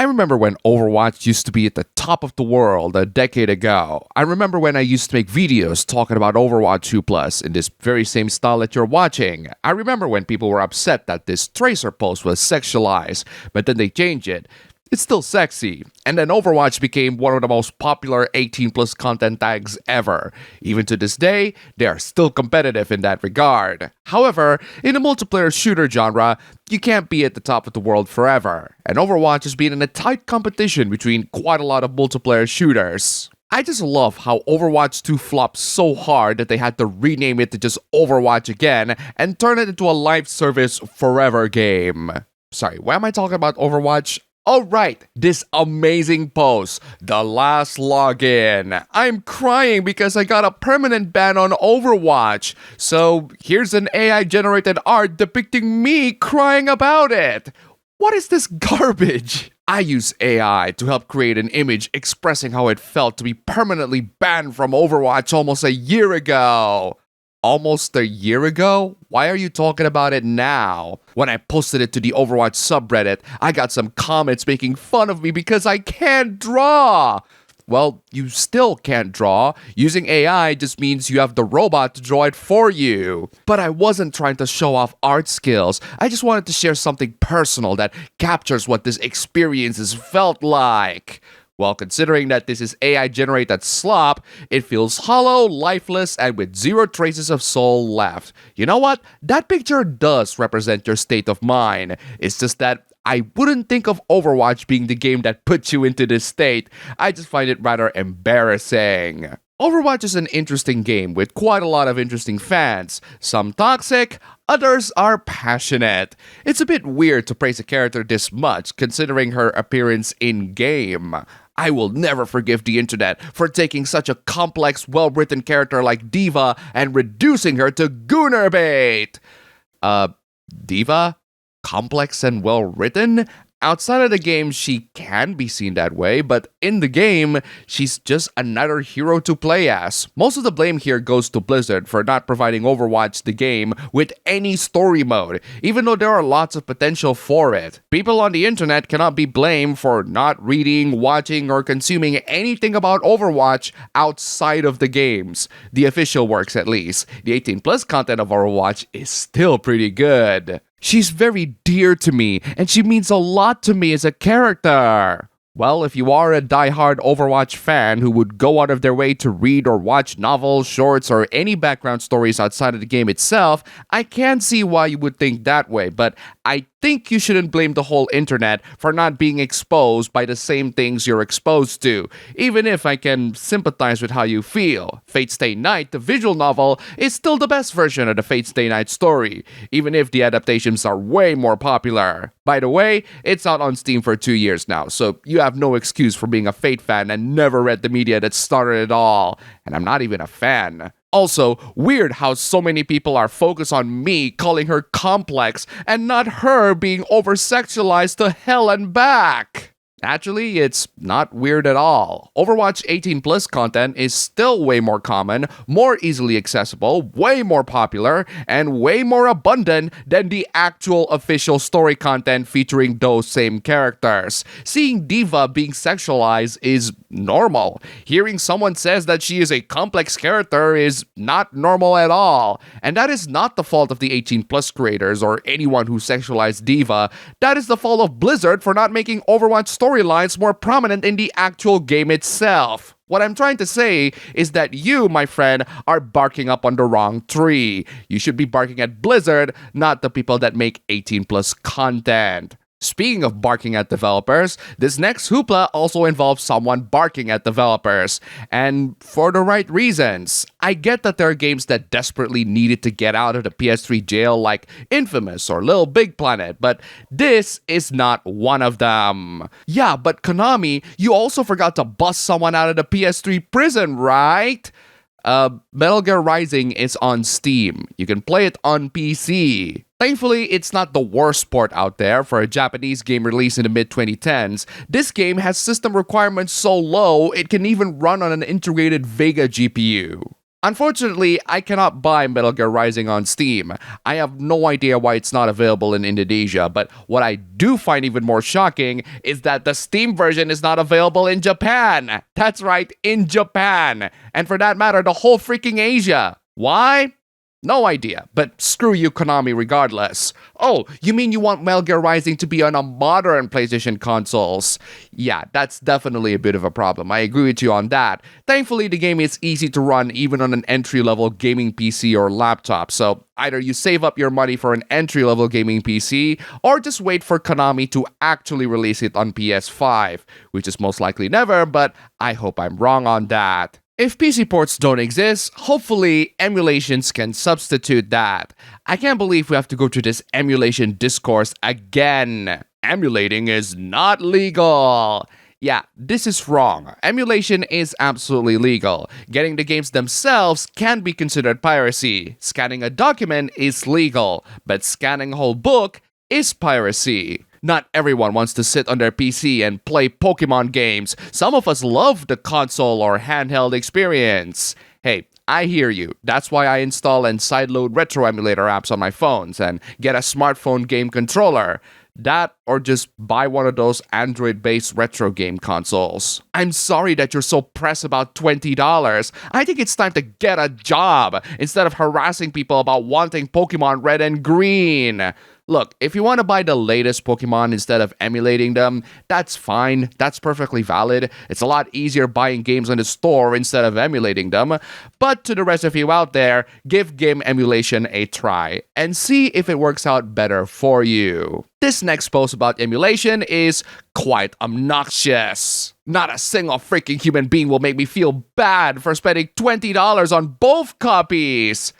I remember when Overwatch used to be at the top of the world a decade ago. I remember when I used to make videos talking about Overwatch 2 Plus in this very same style that you're watching. I remember when people were upset that this Tracer post was sexualized, but then they changed it. It's still sexy. And then Overwatch became one of the most popular 18 plus content tags ever. Even to this day, they are still competitive in that regard. However, in the multiplayer shooter genre, you can't be at the top of the world forever. And Overwatch has been in a tight competition between quite a lot of multiplayer shooters. I just love how Overwatch 2 flopped so hard that they had to rename it to just Overwatch again and turn it into a live service forever game. Sorry, why am I talking about Overwatch? Oh right, this amazing post, the last login. I'm crying because I got a permanent ban on Overwatch. So here's an AI generated art depicting me crying about it. What is this garbage? I use AI to help create an image expressing how it felt to be permanently banned from Overwatch almost a year ago. Almost a year ago? Why are you talking about it now? When I posted it to the Overwatch subreddit, I got some comments making fun of me because I can't draw. Well, you still can't draw. Using AI just means you have the robot to draw it for you. But I wasn't trying to show off art skills. I just wanted to share something personal that captures what this experience has felt like. Well, considering that this is AI-generated slop, it feels hollow, lifeless, and with zero traces of soul left. You know what? That picture does represent your state of mind. It's just that I wouldn't think of Overwatch being the game that puts you into this state. I just find it rather embarrassing. Overwatch is an interesting game with quite a lot of interesting fans. Some toxic, others are passionate. It's a bit weird to praise a character this much, considering her appearance in-game. I will never forgive the internet for taking such a complex, well-written character like D.Va and reducing her to gooner bait. D.Va? Complex and well-written? Outside of the game, she can be seen that way, but in the game, she's just another hero to play as. Most of the blame here goes to Blizzard for not providing Overwatch the game with any story mode, even though there are lots of potential for it. People on the internet cannot be blamed for not reading, watching, or consuming anything about Overwatch outside of the games. The official works at least. The 18 plus content of Overwatch is still pretty good. She's very dear to me, and she means a lot to me as a character. Well, if you are a die-hard Overwatch fan who would go out of their way to read or watch novels, shorts, or any background stories outside of the game itself, I can see why you would think that way, but I think you shouldn't blame the whole internet for not being exposed by the same things you're exposed to, even if I can sympathize with how you feel. Fate Stay Night, the visual novel, is still the best version of the Fate Stay Night story, even if the adaptations are way more popular. By the way, it's out on Steam for 2 years now, so you have no excuse for being a Fate fan and never read the media that started it all. And I'm not even a fan. Also, weird how so many people are focused on me calling her complex and not her being over-sexualized to hell and back. Actually, it's not weird at all. Overwatch 18 plus content is still way more common, more easily accessible, way more popular, and way more abundant than the actual official story content featuring those same characters. Seeing D.Va being sexualized is normal. Hearing someone says that she is a complex character is not normal at all. And that is not the fault of the 18 plus creators or anyone who sexualized D.Va. That is the fault of Blizzard for not making Overwatch storylines more prominent in the actual game itself. What I'm trying to say is that you, my friend, are barking up on the wrong tree. You should be barking at Blizzard, not the people that make 18 plus content. Speaking of barking at developers, this next hoopla also involves someone barking at developers, and for the right reasons. I get that there are games that desperately needed to get out of the PS3 jail like Infamous or Little Big Planet, but this is not one of them. Yeah, but Konami, you also forgot to bust someone out of the PS3 prison, right? Metal Gear Rising is on Steam. You can play it on PC. Thankfully, it's not the worst port out there for a Japanese game released in the mid-2010s. This game has system requirements so low, it can even run on an integrated Vega GPU. Unfortunately, I cannot buy Metal Gear Rising on Steam. I have no idea why it's not available in Indonesia, but what I do find even more shocking is that the Steam version is not available in Japan. That's right, in Japan. And for that matter, the whole freaking Asia. Why? No idea, but screw you, Konami, regardless. Oh, you mean you want Metal Gear Rising to be on a modern PlayStation consoles? Yeah, that's definitely a bit of a problem. I agree with you on that. Thankfully, the game is easy to run even on an entry-level gaming PC or laptop, so either you save up your money for an entry-level gaming PC, or just wait for Konami to actually release it on PS5, which is most likely never, but I hope I'm wrong on that. If PC ports don't exist, hopefully emulations can substitute that. I can't believe we have to go through this emulation discourse again. Emulating is not legal. Yeah, this is wrong. Emulation is absolutely legal. Getting the games themselves can be considered piracy. Scanning a document is legal, but scanning a whole book is piracy. Not everyone wants to sit on their PC and play Pokemon games. Some of us love the console or handheld experience. Hey, I hear you. That's why I install and sideload retro emulator apps on my phones and get a smartphone game controller. That or just buy one of those Android-based retro game consoles. I'm sorry that you're so pressed about $20. I think it's time to get a job instead of harassing people about wanting Pokemon Red and Green. Look, if you want to buy the latest Pokemon instead of emulating them, that's fine. That's perfectly valid. It's a lot easier buying games on the store instead of emulating them. But to the rest of you out there, give game emulation a try and see if it works out better for you. This next post about emulation is quite obnoxious. Not a single freaking human being will make me feel bad for spending $20 on both copies.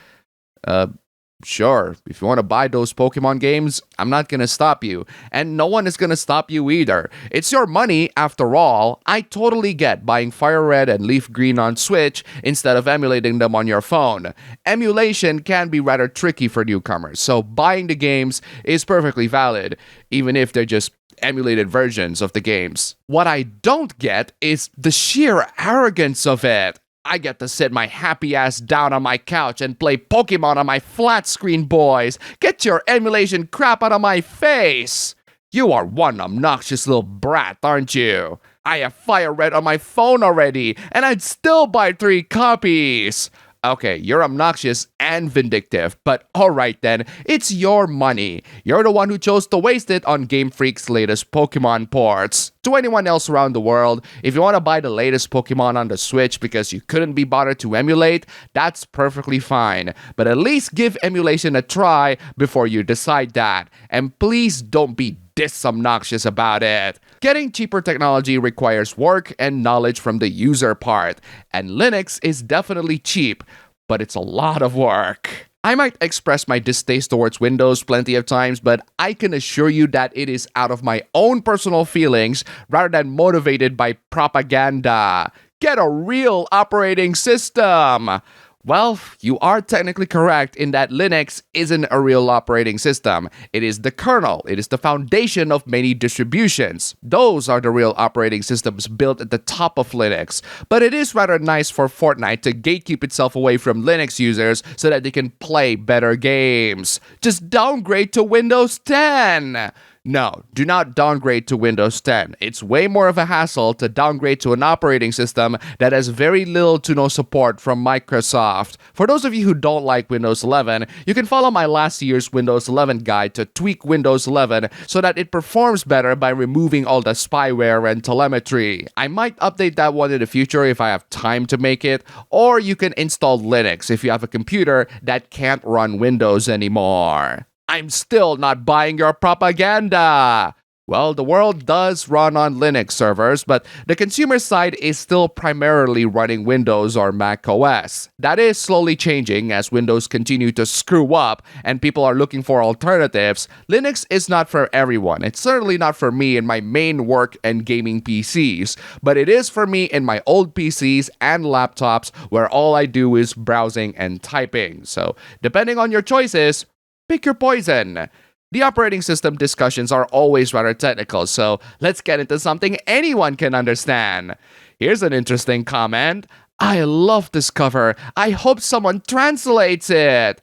Sure, if you want to buy those Pokemon games, I'm not gonna stop you. And no one is gonna stop you either. It's your money, after all. I totally get buying Fire Red and Leaf Green on Switch instead of emulating them on your phone. Emulation can be rather tricky for newcomers, so buying the games is perfectly valid, even if they're just emulated versions of the games. What I don't get is the sheer arrogance of it. I get to sit my happy ass down on my couch and play Pokemon on my flat screen, boys. Get your emulation crap out of my face. You are one obnoxious little brat, aren't you? I have Fire Red on my phone already, and I'd still buy 3 copies. Okay, you're obnoxious and vindictive, but alright then, it's your money. You're the one who chose to waste it on Game Freak's latest Pokemon ports. To anyone else around the world, if you want to buy the latest Pokemon on the Switch because you couldn't be bothered to emulate, that's perfectly fine. But at least give emulation a try before you decide that. And please don't be this obnoxious about it. Getting cheaper technology requires work and knowledge from the user part, and Linux is definitely cheap, but it's a lot of work. I might express my distaste towards Windows plenty of times, but I can assure you that it is out of my own personal feelings rather than motivated by propaganda. Get a real operating system! Well, you are technically correct in that Linux isn't a real operating system. It is the kernel. It is the foundation of many distributions. Those are the real operating systems built at the top of Linux. But it is rather nice for Fortnite to gatekeep itself away from Linux users so that they can play better games. Just downgrade to Windows 10. No, do not downgrade to Windows 10. It's way more of a hassle to downgrade to an operating system that has very little to no support from Microsoft. For those of you who don't like Windows 11, you can follow my last year's Windows 11 guide to tweak Windows 11 so that it performs better by removing all the spyware and telemetry. I might update that one in the future if I have time to make it, or you can install Linux if you have a computer that can't run Windows anymore. I'm still not buying your propaganda! Well, the world does run on Linux servers, but the consumer side is still primarily running Windows or Mac OS. That is slowly changing as Windows continue to screw up and people are looking for alternatives. Linux is not for everyone. It's certainly not for me in my main work and gaming PCs, but it is for me in my old PCs and laptops where all I do is browsing and typing. So, depending on your choices, pick your poison. The operating system discussions are always rather technical, so let's get into something anyone can understand. Here's an interesting comment. I love this cover. I hope someone translates it.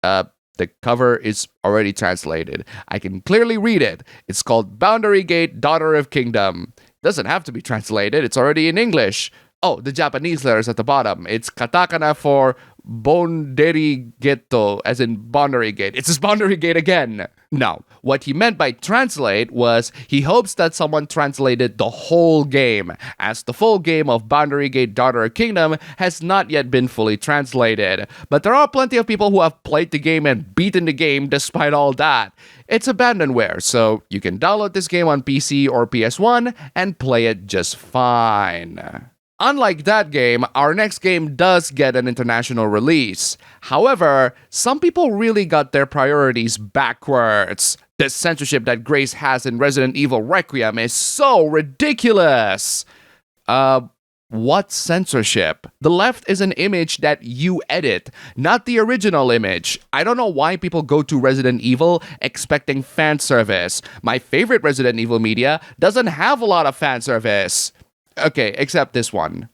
The cover is already translated. I can clearly read it. It's called Boundary Gate, Daughter of Kingdom. Doesn't have to be translated. It's already in English. Oh, the Japanese letters at the bottom. It's katakana for Bonderi Geto, as in Boundary Gate. It says Boundary Gate again. No, what he meant by translate was he hopes that someone translated the whole game, as the full game of Boundary Gate Daughter of Kingdom has not yet been fully translated. But there are plenty of people who have played the game and beaten the game despite all that. It's abandonware, so you can download this game on PC or PS1 and play it just fine. Unlike that game, our next game does get an international release. However, some people really got their priorities backwards. The censorship that Grace has in Resident Evil Requiem is so ridiculous! What censorship? The left is an image that you edit, not the original image. I don't know why people go to Resident Evil expecting fan service. My favorite Resident Evil media doesn't have a lot of fan service. Okay, except this one.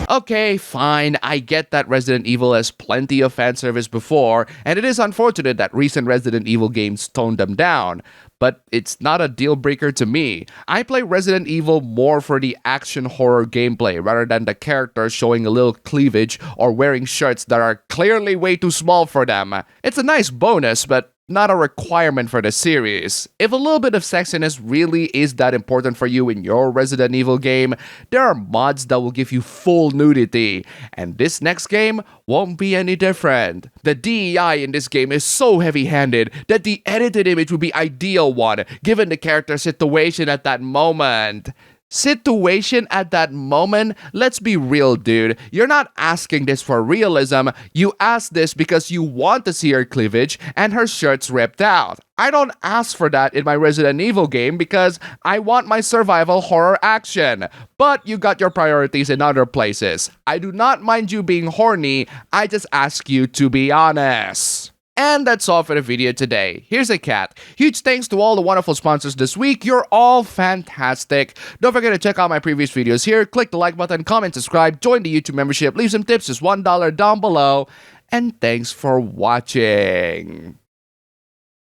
Okay, fine, I get that Resident Evil has plenty of fan service before, and it is unfortunate that recent Resident Evil games toned them down. But it's not a deal breaker to me. I play Resident Evil more for the action horror gameplay rather than the characters showing a little cleavage or wearing shirts that are clearly way too small for them. It's a nice bonus, but not a requirement for the series. If a little bit of sexiness really is that important for you in your Resident Evil game, there are mods that will give you full nudity, and this next game won't be any different. The DEI in this game is so heavy-handed that the edited image would be ideal one, given the character's situation at that moment. Situation at that moment? Let's be real, dude. You're not asking this for realism. You ask this because you want to see her cleavage and her shirt's ripped out. I don't ask for that in my Resident Evil game because I want my survival horror action. But you got your priorities in other places. I do not mind you being horny. I just ask you to be honest. And that's all for the video today. Here's a cat. Huge thanks to all the wonderful sponsors this week. You're all fantastic. Don't forget to check out my previous videos here. Click the like button, comment, subscribe, join the YouTube membership, leave some tips, just $1 down below. And thanks for watching.